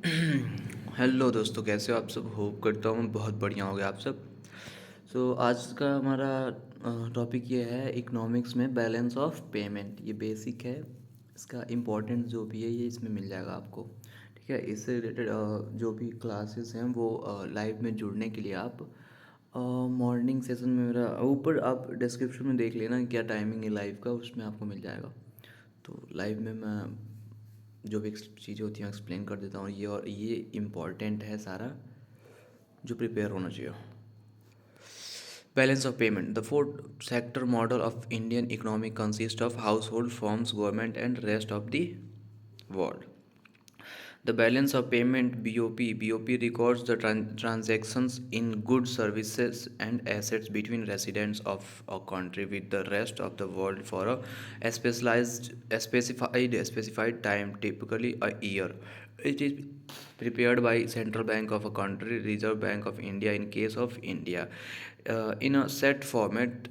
Hello दोस्तों, कैसे हो आप सब। होप करता हूँ बहुत बढ़िया हो गया आप सब। आज का हमारा टॉपिक ये है इकोनॉमिक्स में बैलेंस ऑफ पेमेंट। ये बेसिक है, इसका इम्पोर्टेंट जो भी है ये इसमें मिल जाएगा आपको। ठीक है, इससे रिलेटेड जो भी क्लासेस हैं वो लाइव में जुड़ने के लिए आप मॉर्निंग सेशन में मेरा ऊपर आप डिस्क्रिप्शन में देख लेना क्या टाइमिंग है लाइव का, उसमें आपको मिल जाएगा। तो लाइव में मैं जो भी चीज़ें होती हैं एक्सप्लेन कर देता हूँ ये, और ये इम्पॉर्टेंट है सारा जो प्रिपेयर होना चाहिए। Balance of payment. The fourth sector model of Indian economy consists of household, firms, government, and rest of the world. The balance of payment BOP records the transactions in goods, services, and assets between residents of a country with the rest of the world for a specified time, typically a year. It is prepared by Central Bank of a country, Reserve Bank of India in case of India, in a set format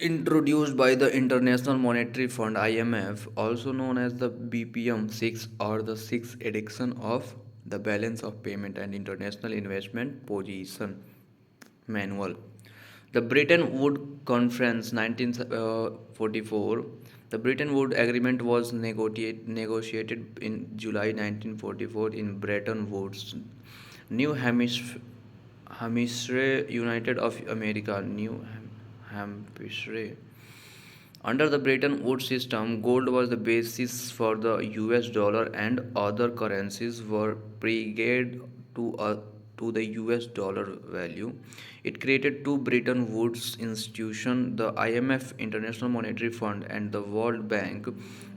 introduced by the International Monetary Fund IMF, also known as the BPM 6 or the 6th edition of the Balance of Payment and International Investment Position Manual. The Bretton Woods Conference 1944. The Bretton Woods Agreement was negotiated in July 1944 in Bretton Woods, New Hampshire, United of America, New Hampshire. Under the Bretton Woods system, gold was the basis for the US dollar and other currencies were pegged to the US dollar value. It created two Bretton Woods institutions, the IMF International Monetary Fund and the World Bank,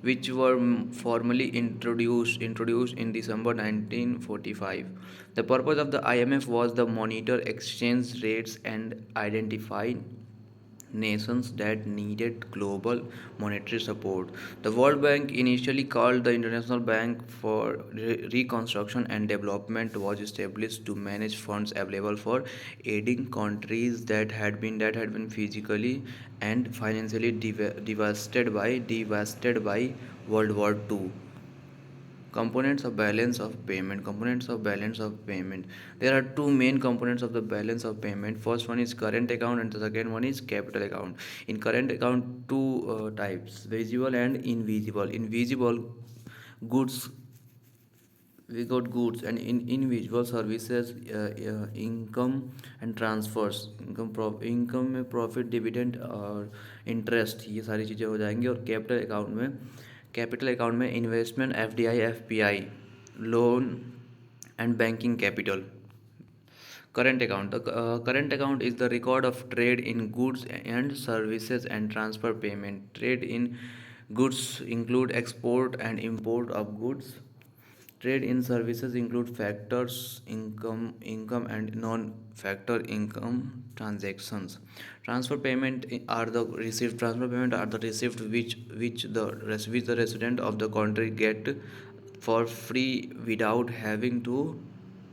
which were formally introduced in December 1945. The purpose of the IMF was to monitor exchange rates and identify nations that needed global monetary support. The World Bank, initially called the International Bank for Reconstruction and Development, was established to manage funds available for aiding countries that had been physically and financially devastated by World War II. Components of balance of payment. There are two main components of the balance of payment. First one is current account and the second one is capital account. In current account, two types: visible and invisible. Invisible goods, we got goods, and in invisible services, income and transfers, income में profit, dividend और interest, ये सारी चीज़ें हो जाएंगी। और capital account में investment, FDI, FPI, loan and banking capital. Current account. The current account is the record of trade in goods and services and transfer payment. Trade in goods include export and import of goods. Trade in services include factors income and non-factor income transactions. Transfer payment are the receipt which the resident of the country get for free without having to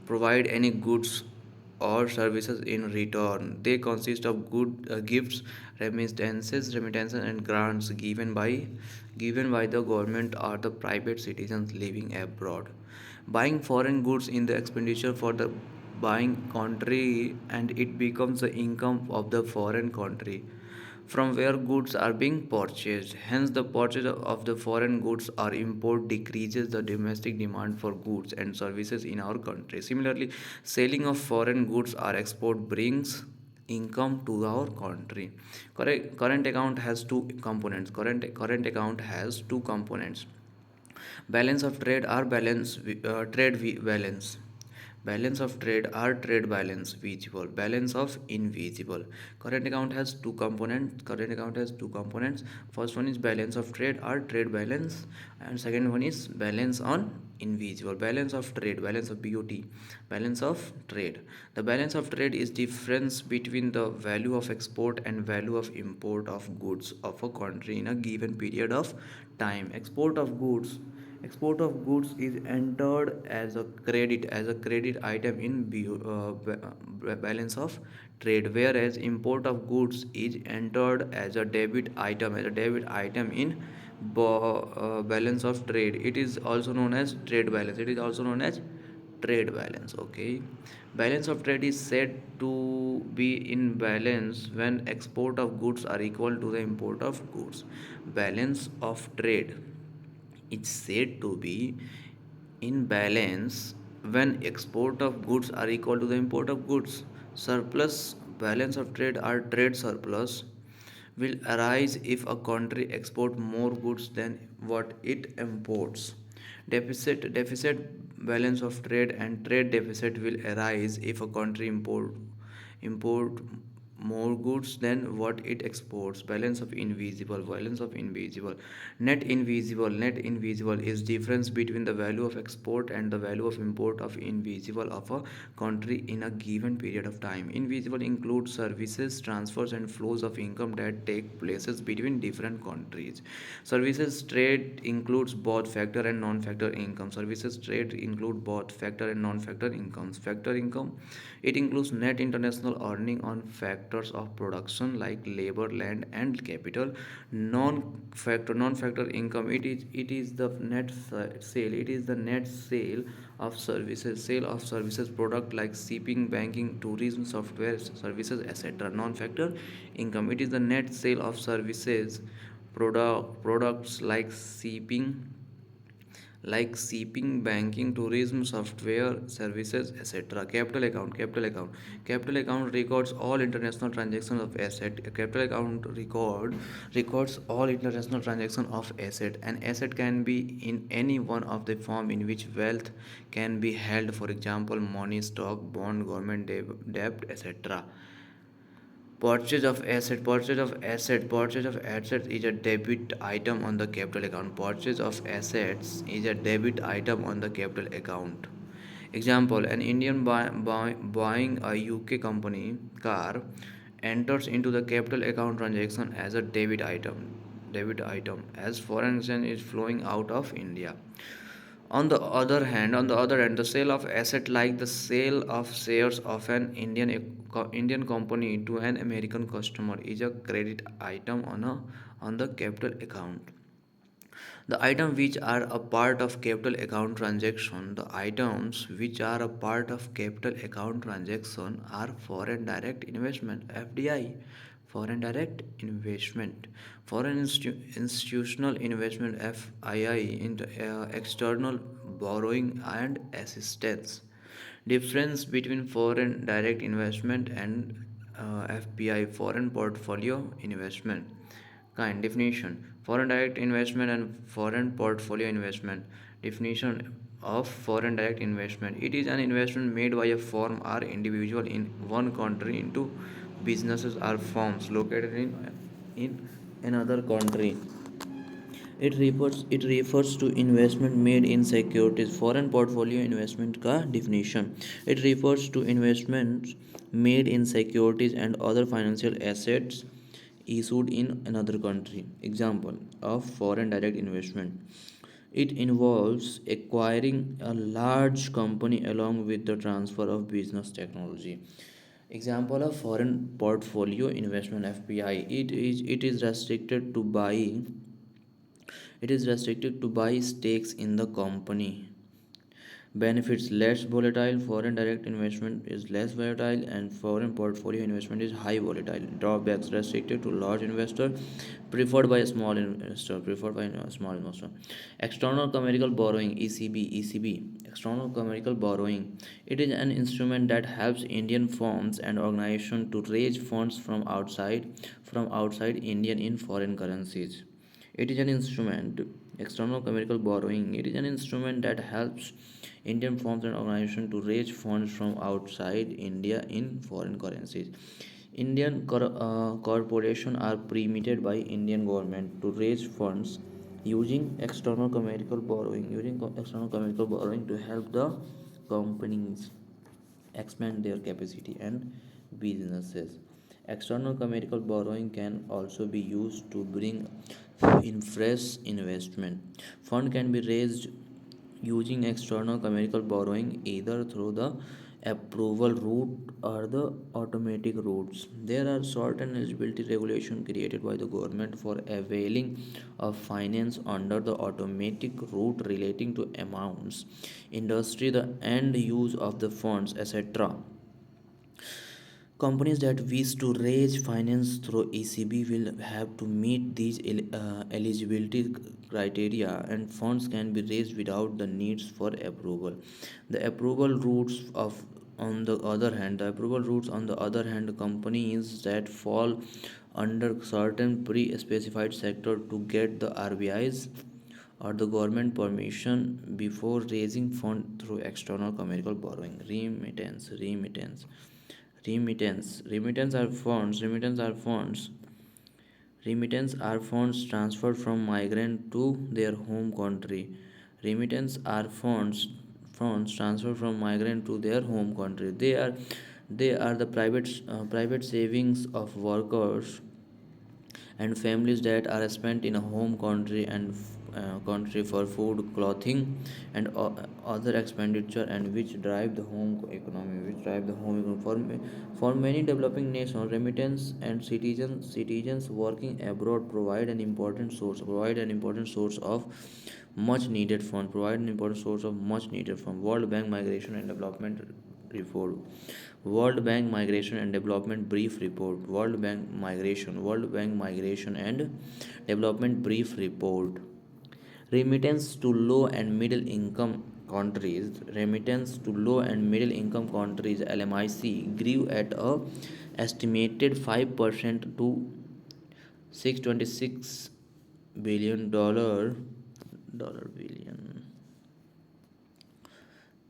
provide any goods or services in return. They consist of good gifts, remittances, and grants given by the government or the private citizens living abroad. Buying foreign goods in the expenditure for the buying country, and it becomes the income of the foreign country from where goods are being purchased. Hence, the purchase of the foreign goods or import decreases the domestic demand for goods and services in our country. Similarly, selling of foreign goods or export brings income to our country. Current account has two components. Current account has two components: balance of trade or balance. Balance of trade or trade balance, visible. Balance of invisible. Current account has two components. First one is balance of trade or trade balance, and second one is balance on invisible. Balance of trade, balance of BOT, balance of trade. The balance of trade is difference between the value of export and value of import of goods of a country in a given period of time. Export of goods is entered as a credit item in balance of trade, whereas import of goods is entered as a debit item in balance of trade. It is also known as trade balance. It is also known as trade balance. Okay, balance of trade is said to be in balance when export of goods are equal to the import of goods. Balance of trade is said to be in balance when export of goods are equal to the import of goods. Surplus balance of trade or trade surplus will arise if a country export more goods than what it imports. Deficit balance of trade and trade deficit will arise if a country import more goods than what it exports. Balance of invisible, net invisible is difference between the value of export and the value of import of invisible of a country in a given period of time. Invisible includes services transfers and flows of income that take places between different countries. Services trade includes both factor and non-factor income. Services trade include both factor and non-factor incomes. Factor income, it includes net international earning on factors of production like labor, land, and capital. Non-factor income, it is the net sale. It is the net sale of services product like shipping, banking, tourism, software services, etc. Non-factor income, it is the net sale of services products like shipping, banking, tourism, software, services, etc. Capital account records all international transactions of asset. A capital account records all international transactions of asset. An asset can be in any one of the form in which wealth can be held, for example, money, stock, bond, government debt, etc. Purchase of assets is a debit item on the capital account. Purchase of assets is a debit item on the capital account. Example: an Indian buying a UK company car enters into the capital account transaction as a debit item. As foreign exchange is flowing out of India. On the other hand, the sale of asset like the sale of shares of an Indian company to an American customer is a credit item on the capital account. The items which are a part of capital account transaction, the items which are a part of capital account transaction are foreign direct investment (FDI), foreign direct investment, institutional investment (FII), external borrowing and assistance. Difference between foreign direct investment and FPI, foreign portfolio investment. Definition: foreign direct investment and foreign portfolio investment. Definition of foreign direct investment: it is an investment made by a firm or individual in one country into businesses or firms located in another country. It refers to investment made in securities. Foreign portfolio investment का definition: it refers to investments made in securities and other financial assets issued in another country. Example of foreign direct investment: it involves acquiring a large company along with the transfer of business technology. Example of foreign portfolio investment (FPI): it is restricted to buy stakes in the company. Benefits: less volatile. Foreign direct investment is less volatile, and foreign portfolio investment is high volatile. Drawbacks: restricted to large investor, preferred by a small investor. External commercial borrowing (ECB). External commercial borrowing: it is an instrument that helps Indian firms and organizations to raise funds from outside Indian in foreign currencies. It is an instrument, external commercial borrowing. It is an instrument that helps Indian firms and organizations to raise funds from outside India in foreign currencies. Indian corporations are permitted by Indian government to raise funds using external commercial borrowing. To help the companies expand their capacity and businesses. External commercial borrowing can also be used to bring in fresh investment. Fund can be raised using external commercial borrowing either through the approval route are the automatic routes. There are certain eligibility regulation created by the government for availing of finance under the automatic route relating to amounts, industry, the end use of the funds, etc. Companies that wish to raise finance through ECB will have to meet these eligibility criteria, and funds can be raised without the needs for approval. The approval routes of on the other hand, companies that fall under certain pre-specified sector to get the RBI's or the government permission before raising fund through external commercial borrowing. Remittance are funds transferred from migrant to their home country. Remittance are funds transferred from migrant to their home country. They are the private savings of workers and families that are spent in a home country and country for food, clothing, and other expenditure, and which drive the home economy. For many developing nations, remittance and citizens working abroad provide an important source of much needed fund. World Bank Migration and Development Report. World Bank Migration and Development Brief Report. World Bank Migration and Development Brief Report. Remittance to low and middle income countries LMIC grew at a estimated 5% to $626 billion.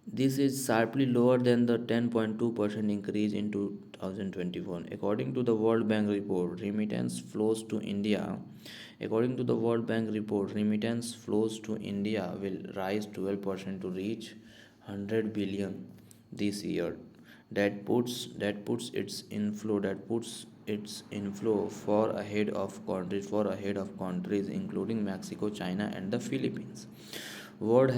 This is sharply lower than the 10.2% increase in 2021. According to the World Bank report, remittance flows to India will rise 12% to reach 100 billion this year. That puts its inflow far ahead of countries including Mexico, China, and the Philippines. World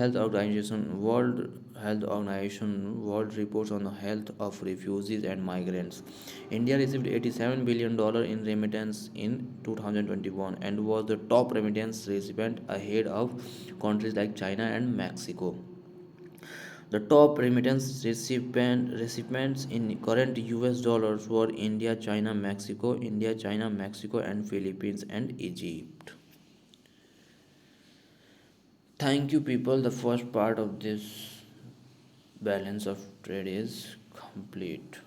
reports on the health of refugees and migrants. India received $87 billion in remittance in 2021 and was the top remittance recipient ahead of countries like China and Mexico. The top recipients in current US dollars were India, China, Mexico, and Philippines and Egypt. Thank you, people. The first part of this balance of trade is complete.